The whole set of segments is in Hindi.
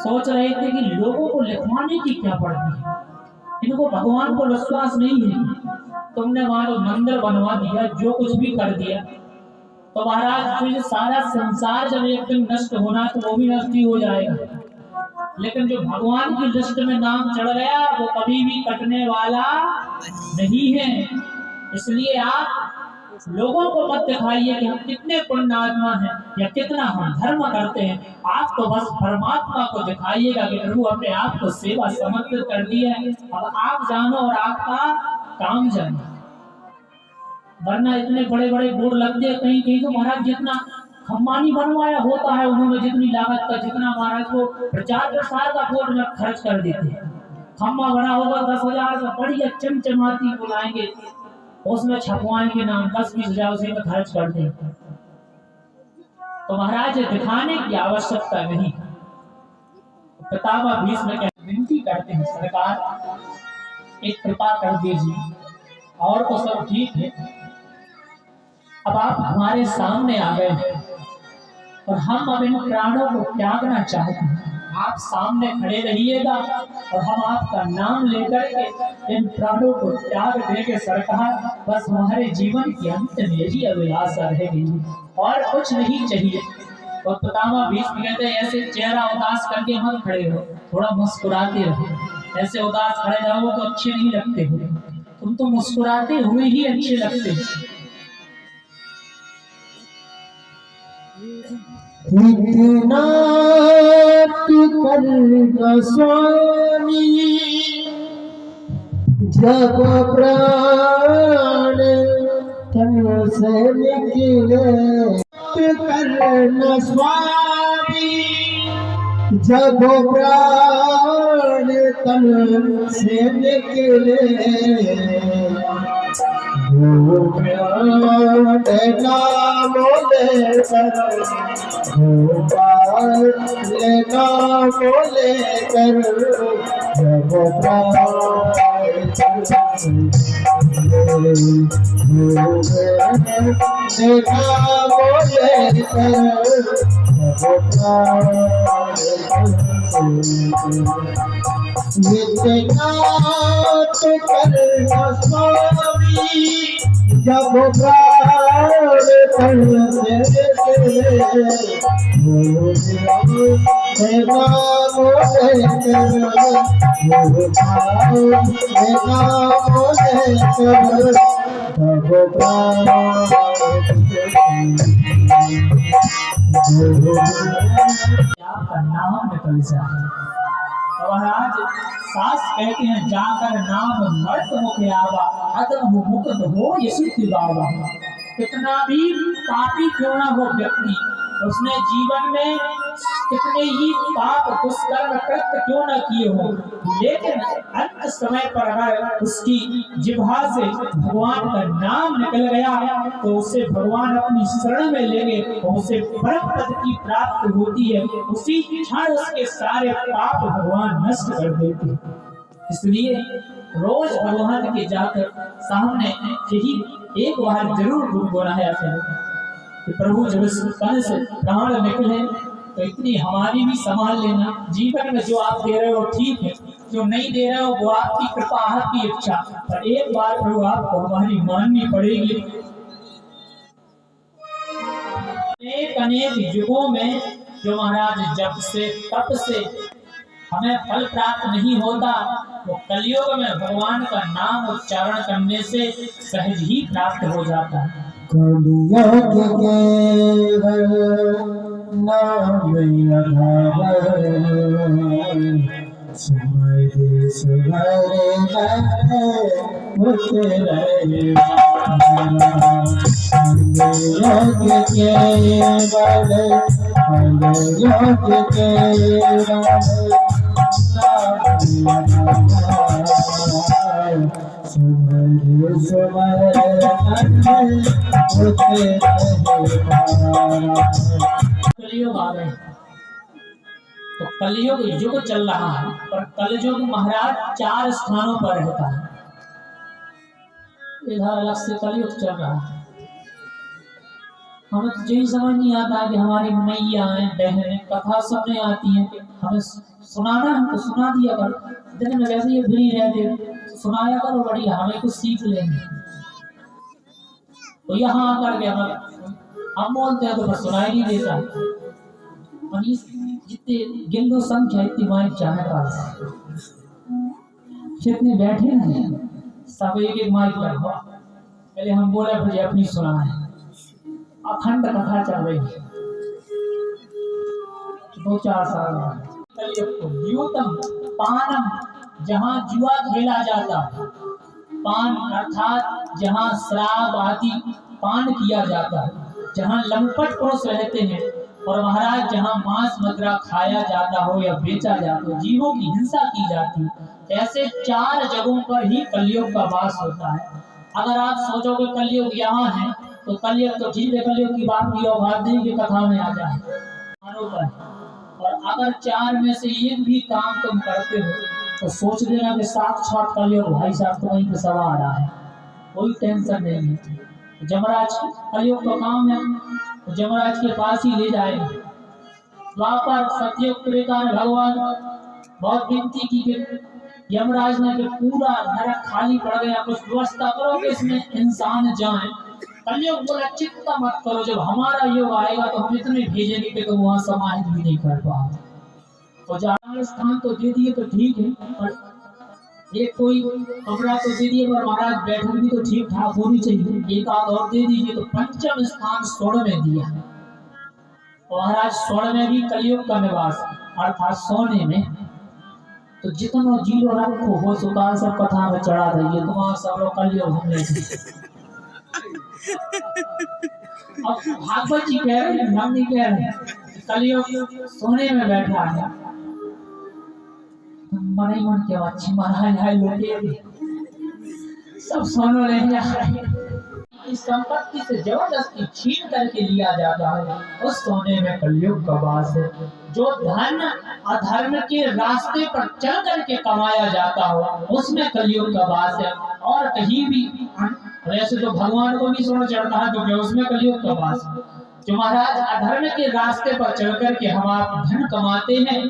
सोच रहे थे कि लोगों को लिखवाने की क्या पड़ती है, इनको भगवान को विश्वास नहीं है, तुमने वहां मंदिर बनवा दिया, जो कुछ भी कर दिया। तो महाराज जो ये सारा संसार जब एक दिन नष्ट होना तो वो भी नष्ट ही हो जाएगा, लेकिन जो भगवान की लिस्ट में नाम चढ़ गया वो कभी भी कटने वाला नहीं है। इसलिए आप लोगों को मत दिखाइए कि हम कितने पुण्यात्मा हैं या कितना हम धर्म करते हैं, आप तो बस परमात्मा को दिखाइएगा कि प्रभु अपने आप को सेवा समर्पित कर दिया है, अब आप जानो और आपका काम जानो। वरना इतने बड़े बड़े बोर्ड लगते हैं कहीं कहीं, तो महाराज जितना खम्बानी बनवाया होता है उन्होंने, जितनी लागत का जितना महाराज को प्रचार प्रसार का बोर्ड में खर्च कर देते हैं। खम्बा बना होगा 10,000 का, बढ़िया चमचमाती बुलाएंगे, उसमें छपवाएंगे नाम, 10-20,000 उसी में खर्च कर देंगे। तो महाराज दिखाने की आवश्यकता नहीं। पितामह भीष्म में विनती करते हैं, सरकार एक कृपा कर दीजिए, और तो सब ठीक है, अब आप हमारे सामने आ गए हैं और हम अब इन प्राणों को त्यागना चाहते हैं, आप सामने खड़े रहिएगा और हम आपका नाम लेकर के इन प्राणों को त्याग देंगे सरकार, बस हमारे जीवन के अंत में यही अभिलाषा रहेगी और कुछ नहीं चाहिए। और पितामह भीष्म कहते हैं ऐसे चेहरा उदास करके मत खड़े हो, थोड़ा मुस्कुराते रहो, ऐसे उदास खड़े रहो तो अच्छे नहीं लगते हो, तुम तो मुस्कुराते हुए ही अच्छे लगते हो। इतना करना स्वामी जब प्राण तन से निकले, करना स्वामी जब प्राण तन से निकले, नाम लेकर लेकर जब करना स्वामी जब प्राण तन से आपका नाम निकल जाए। तो महाराज सास कहते हैं जाकर नाम मर्त मुखे आवा, अदम मुक्त हो यशुद्धि बाबा। कितना भी पापी क्यों ना हो व्यक्ति, उसने जीवन में कितने ही पाप दुष्कर्म कृत्य क्यों न किए हो, लेकिन अंत समय पर अगर उसकी जिह्वा से भगवान का नाम निकल गया तो उसे भगवान अपनी शरण में लेंगे और उसे परम पद की प्राप्ति होती है, उसी क्षण उसके सारे पाप भगवान नष्ट कर देते हैं। इसलिए रोज भगवान के जाकर सामने यही एक बार जरूर गुनगुनाया करें कि प्रभु जब इस तन से प्राण निकले तो इतनी हमारी भी संभाल लेना। जीवन में जो आप दे रहे हो ठीक है, जो नहीं दे रहे हो वो आपकी कृपा, आपकी इच्छा, पर एक बार प्रभु आपको हमारी माननी पड़ेगी। अनेक अनेक युगों में जो महाराज जब से तप से हमें फल प्राप्त नहीं होता, वो कलयुग में भगवान का नाम उच्चारण करने से सहज ही प्राप्त हो जाता है। कलयुग के नाम सुमरे सुमरे कलयुग आ गए तो कलयुग युग चल रहा है, पर कलयुग महाराज 4 स्थानों पर रहता है। इधर अलग से कलयुग चल रहा है, हमें तो यही समझ नहीं आता कि हमारी मैया है, बहनें कथा सुनने आती हैं कि हमें सुनाना है तो सुना दिया करो, दिन में वैसे ही फ्री रहते तो सुनाया करो, बढ़िया हमें कुछ सीख लेंगे। तो यहाँ आकर के हम बोलते हैं तो फिर सुनाई नहीं देता। जितने गिनती संख्या इतनी माइक चाहे पास जितने बैठे हैं सब एक एक माइक लगवा, पहले हम बोले फिर अपनी सुना है। अखंड कथा चल रही है 2-4 साल द्यूतम पानम, जहाँ जुआ खेला जाता, पान अर्थात जहाँ शराब आदि पान किया जाता, जहाँ लंपट पुरुष रहते हैं, और महाराज जहाँ मांस मदिरा खाया जाता हो या बेचा जाता हो, जीवों की हिंसा की जाती, ऐसे 4 जगहों पर ही कलयुग का वास होता है। अगर आप सोचोगे कलयुग यहाँ है तो कलयुग तो ठीक है, कलयुग की बात की औभाग्य की कथा में आ जाए। और अगर 4 में से एक भी काम तुम करते हो तो सोच लेना कि साक्षात कलयुग भाई साहब तो वहीं पे सवा आ रहा है, कोई टेंशन नहीं है। जमराज कलयुग का काम है तो जमराज के पास ही ले जाएगा। द्वापर सतयुग त्रेता में भगवान बहुत विनती की कि यमराज ने कि पूरा नरक खाली पड़ गया, कुछ व्यवस्था करो कि इसमें इंसान जाए। कलयुग बोला चिंता मत करो, जब हमारा योग आएगा तो हम इतने भेजेंगे कि तुम वहां समाहित भी नहीं कर पाओ। तो जाना स्थान तो दे दिए तो ठीक है, पर एक कोई कमरा तो दे दिए, पर महाराज बैठक भी तो ठीक ठाक होनी चाहिए, एक आध और दे दीजिए। तो 5वां स्थान स्वर्ण में दिया। महाराज स्वर्ण में भी कलयुग का निवास अर्थात सोने में, तो जितना जीरो रखो हो सुकाल सब कथा में चढ़ा दीजिए, तुम्हारा सब लोग कलयुग हमने। अब भागवत जी कह रहे हैं, हम नहीं कह रहे, कलयुग सोने में बैठा है। मन ही मन के अच्छी महाराज है लोटे सब सोना ले जाए, इस संपत्ति से जबरदस्ती छीन करके लिया जाता है, उस सोने में कलयुग का वास है। जो धन अधर्म के रास्ते पर चल करके कमाया जाता हो उसमें कलयुग का वास है, और कहीं भी वैसे तो भगवान को भी सोना चढ़ता है क्योंकि उसमें कलयुग का वास है। जो महाराज अधर्म के रास्ते पर चल करके हम आप धन कमाते हैं,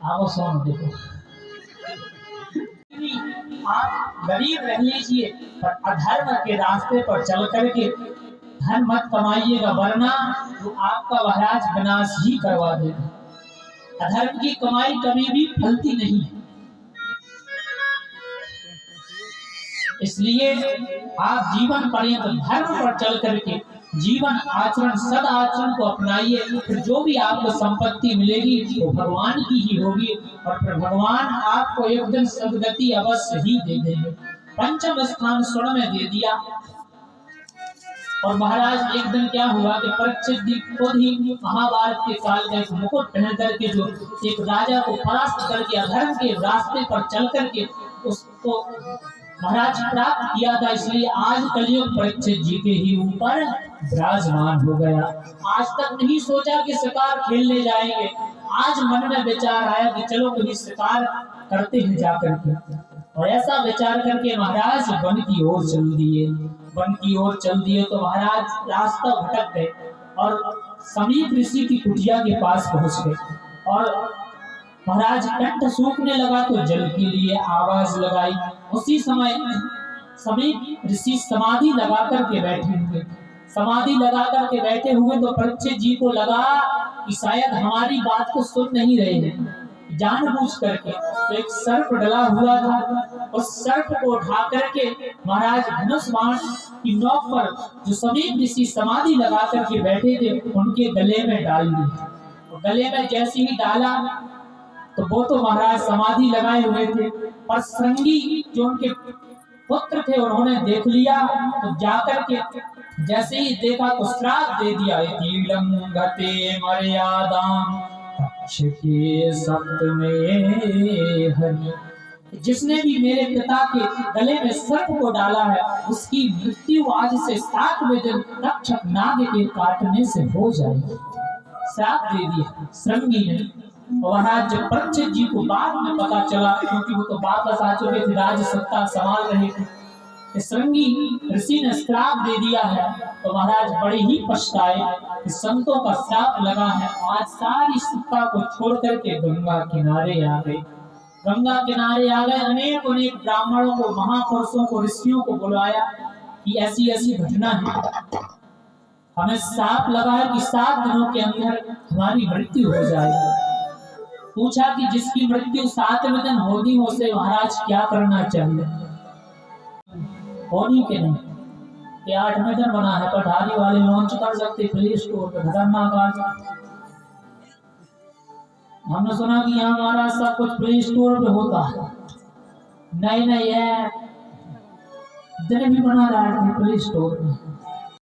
आओ सोना देखो, आप गरीब रह लीजिए पर अधर्म के रास्ते पर चल करके धन मत कमाइएगा, वरना वो आपका महाराज विनाश ही करवा देगा। अधर्म की कमाई कभी भी फलती नहीं है, इसलिए आप जीवन पर्यंत धर्म पर चल करके जीवन आचरण सद आचरण को अपनाइए, फिर जो भी आपको संपत्ति मिलेगी वो भगवान की ही होगी, और फिर भगवान आपको एक दिन सदगति अवश्य ही दे देंगे। 5वां स्थान स्वर्ण में दे दिया। और महाराज एक दिन क्या हुआ कि परीक्षित जी खुद ही महाभारत के काल का एक मुकुट पहन करके जो एक राजा को परास्त करके अधर्म के रास्ते पर चल करके उसको महाराज प्राप्त किया था, इसलिए आज कलयुग परीक्षित जी के ही ऊपर विराजमान हो गया। आज तक नहीं सोचा कि शिकार खेलने जाएंगे, आज मन में विचार आया कि चलो कहीं शिकार करते हैं जाकर के, और ऐसा विचार करके महाराज वन की ओर चल दिए। वन की ओर चल दिए तो महाराज रास्ता भटक गए और समीप ऋषि की कुटिया के पास पहुंच गए, और महाराज कंठ सूखने लगा तो जल के लिए आवाज लगाई। उसी समय समीप ऋषि समाधि लगा करके बैठे हुए, समाधि लगा करके बैठे हुए तो परीक्षित जी को लगा कि शायद हमारी बात को सुन नहीं रहे हैं, जानबूझ करके। तो एक सर्प डला हुआ था, उस सर्प को उठा करके महाराज धनुष बाण की नोक पर जो समीप ऋषि समाधि लगा करके बैठे थे उनके गले में डाल दिया। गले में जैसे ही डाला तो वो तो महाराज समाधि लगाए हुए थे, पर श्रृंगी जो उनके पुत्र थे उन्होंने देख लिया, तो जाकर के जैसे ही देखा तो श्राप दे दिया, लंघते मर्यादाम के सप्तमे हरि, जिसने भी मेरे पिता के गले में सर्प को डाला है उसकी मृत्यु आज से 7वें दिन तक्षक नाग के काटने से हो जाएगी। श्राप दे दिया श्रृंगी ने। महाराज जब परीक्षित जी को बाद में पता चला, क्योंकि वो तो वापस आ चुके थे, राज सत्ता संभाल रहे थे, कि श्रृंगी ऋषि ने श्राप दे दिया है, तो महाराज बड़े ही पछताए कि संतों का श्राप लगा है। आज सारी सत्ता को छोड़ करके गंगा किनारे आ गए। गंगा किनारे आ गए, अनेक अनेक ब्राह्मणों को, महापुरुषों को, ऋषियों को बुलाया कि ऐसी ऐसी घटना है, हमें श्राप लगा है कि 7 दिनों के अंदर हमारी मृत्यु हो जाएगी। पूछा कि जिसकी मृत्यु 7वें दिन होनी हो उसे महाराज क्या करना चाहिए? होनी के नहीं कि 8वें दिन बना है, पठारी वाले लॉन्च कर सकते प्ले स्टोर पे, खतरनाक आज हमने सुना कि यहाँ हमारा सब कुछ प्ले स्टोर पे होता है। नहीं नहीं, ये दिन भी बना रहा है प्ले स्टोर में।